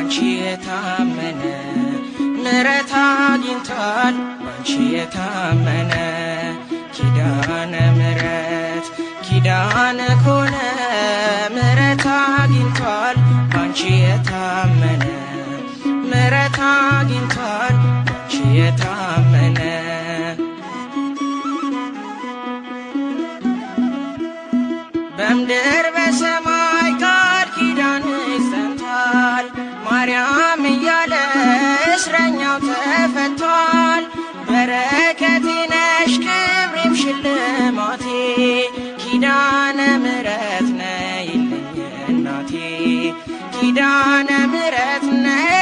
ባንቺ የታመነ ምሕረት አግኝቷል ባንቺ የታመነ ኪዳነ ምሕረት ኪዳነ ኮነ ምሕረት አግኝቷል ባንቺ የታመነ ምሕረት አግኝቷል ባንቺ የታመነ በምድር በሰማይ ቃል ኪዳንሽ ጸንቷል ማርያም እያለ እስረኛው ተፈቷል በረከቴ ነሽ ክብሬም ሽልማቴ ኪዳነ ምሕረት ነይልኝ እናቴ ኪዳነ ምሕረት ነይ